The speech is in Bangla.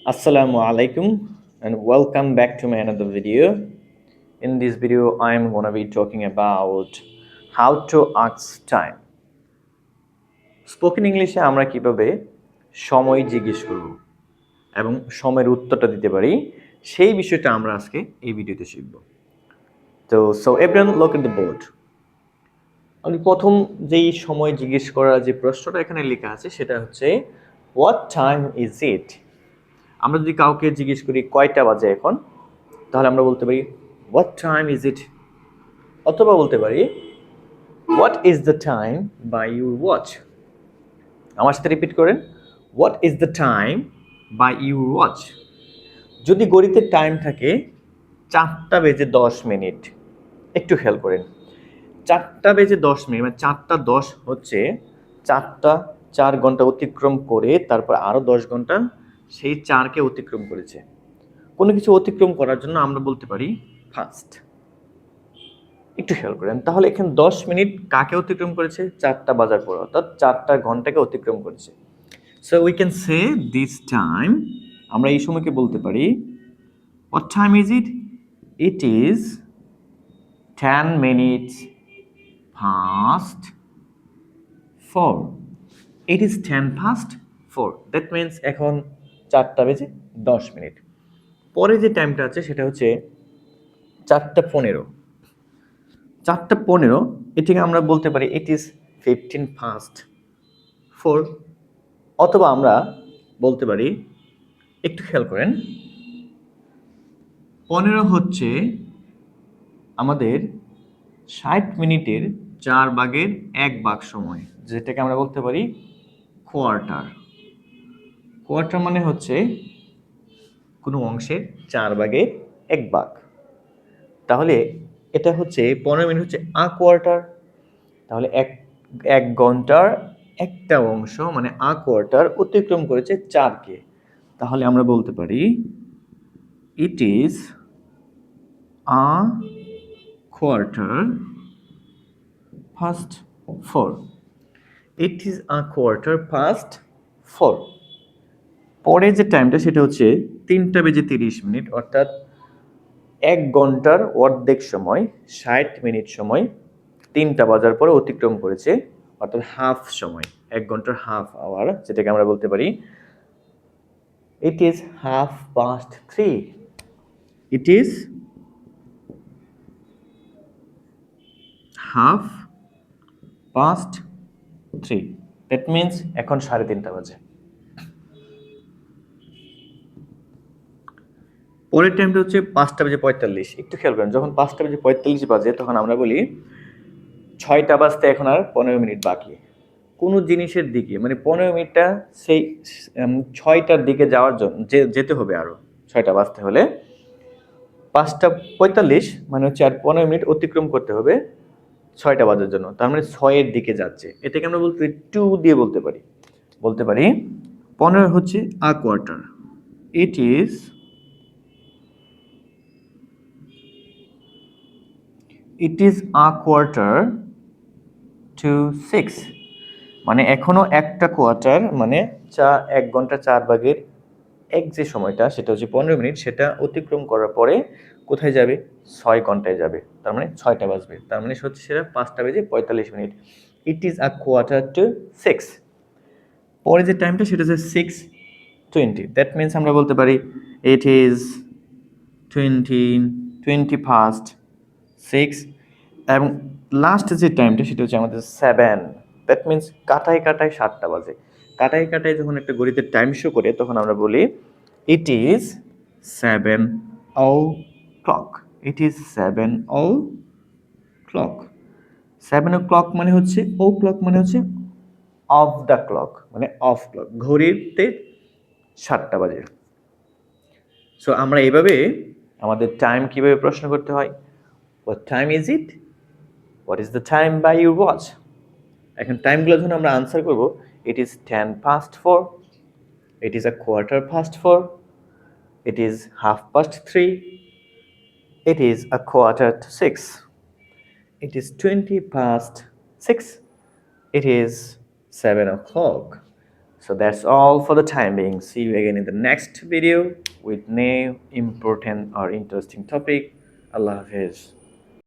Assalamu alaikum and welcome back to my another video. In this video, I am gonna be talking about how to ask time. Spoken ইংলিশে আমরা কিভাবে সময় জিজ্ঞেস করব এবং সময়ের উত্তরটা দিতে পারি সেই বিষয়টা আমরা আজকে এই ভিডিওতে শিখব। So everyone look at the board. আমি প্রথম যেই সময় জিজ্ঞেস করার যে প্রশ্নটা এখানে লেখা আছে সেটা হচ্ছে what time is it? আমরা যদি কাউকে জিজ্ঞেস করি কয়টা বাজে এখন, তাহলে আমরা বলতে পারি what time is it, অথবা বলতে পারি what is the time by your watch। আমার সাথে রিপিট করেন, what is the time by your watch। যদি ঘড়িতে টাইম থাকে 4:10, একটু খেয়াল করেন 4:10 মানে 4:10 হচ্ছে 4 ঘন্টা অতিক্রম করে তারপর আরো 10 ঘন্টা সেই 4কে অতিক্রম করেছে। কোনো কিছু অতিক্রম করার জন্য আমরা বলতে পারি ফাস্ট। একটু খেয়াল করেন, তাহলে এখানে 10 মিনিট কাকে অতিক্রম করেছে? 4টা বাজার পর, অর্থাৎ 4টা ঘন্টাকে অতিক্রম করেছে। So we can say this time, আমরা এই সময়কে বলতে পারি what time is it? It is 10 minutes past 4। It is 10 past 4, that means এখন 4:10। পরে যে টাইমটা আছে সেটা হচ্ছে 4:15। 4:15 এটাকে আমরা বলতে পারি ইট ইজ 15 past 4, অথবা আমরা বলতে পারি, একটু খেয়াল করেন, 15 হচ্ছে আমাদের 60 মিনিটের 4/1 সময়, যেটাকে আমরা বলতে পারি কোয়ার্টার। কোয়ার্টার মানে হচ্ছে কোনো অংশের 4/1। তাহলে এটা হচ্ছে 15 মিনিট হচ্ছে কোয়ার্টার। তাহলে এক ঘন্টার একটা অংশ মানে কোয়ার্টার অতিক্রম করেছে 4কে। তাহলে আমরা বলতে পারি ইট is a quarter past 4। It is a quarter past 4। পরে যে টাইমটা সেটা হচ্ছে 3:30, অর্থাৎ 1 ঘন্টার অর্ধেক সময় 60 মিনিট সময় 3টা বাজার পরে অতিক্রম করেছে, অর্থাৎ হাফ সময়, 1 ঘন্টার হাফ আওয়ার, যেটাকে আমরা বলতে পারি ইট is 3:30। It is 3:30, that means এখন 3:30 বাজে। পরের টাইমটা হচ্ছে 5:45। একটু খেয়াল করেন, যখন 5:45 বাজে তখন আমরা বলি 6টা বাজতে এখন আর 15 মিনিট বাকি। কোনো জিনিসের দিকে মানে 15 মিনিটটা সেই 6টার দিকে যাওয়ার জন্য যেতে হবে, আরও 6টা বাজতে হলে 5:45 মানে হচ্ছে আর 15 মিনিট অতিক্রম করতে হবে 6টা বাজার জন্য। তার মানে 6-এর দিকে যাচ্ছে। এটাকে আমরা বলতে 2 দিয়ে বলতে পারি 15 হচ্ছে a quarter. It is a quarter to 6, মানে এখনো একটা কোয়ার্টার মানে 1 ঘন্টা 4/1 যে সময়টা সেটা হচ্ছে 15 মিনিট, সেটা অতিক্রম করার পরে কোথায় যাবে? 6 ঘন্টায় যাবে, তার মানে 6টা বাজবে, তার মানে হচ্ছে সেটা 5:45। It is a quarter to 6। পরে যে টাইমটা সেটা হচ্ছে 6:20, দ্যাট মিনস আমরা বলতে পারি ইট ইজ 20 past 6। এবং লাস্ট যে টাইমটা সেটা হচ্ছে আমাদের 7, দ্যাট মিনস কাটায় 7টা বাজে। কাটায় যখন একটা ঘড়িতে টাইম শো করে তখন আমরা বলি ইট ইজ 7:00। It is 7:00। 7:00 মানে হচ্ছে ক্লক মানে হচ্ছে অফ দ্য ক্লক, মানে অফ ক্লক, ঘড়িতে 7টা বাজে। সো আমরা এইভাবে আমাদের টাইম কিভাবে প্রশ্ন করতে হয়, what time is it, what is the time by your watch. এখন টাইমগুলো যখন আমরা আনসার করব, it is 10 past 4, it is a quarter past 4, it is 3:30, it is a quarter to 6, it is 20 past 6, it is 7:00। So that's all for the time being. See you again in the next video with new important or interesting topic. Allah Hafiz.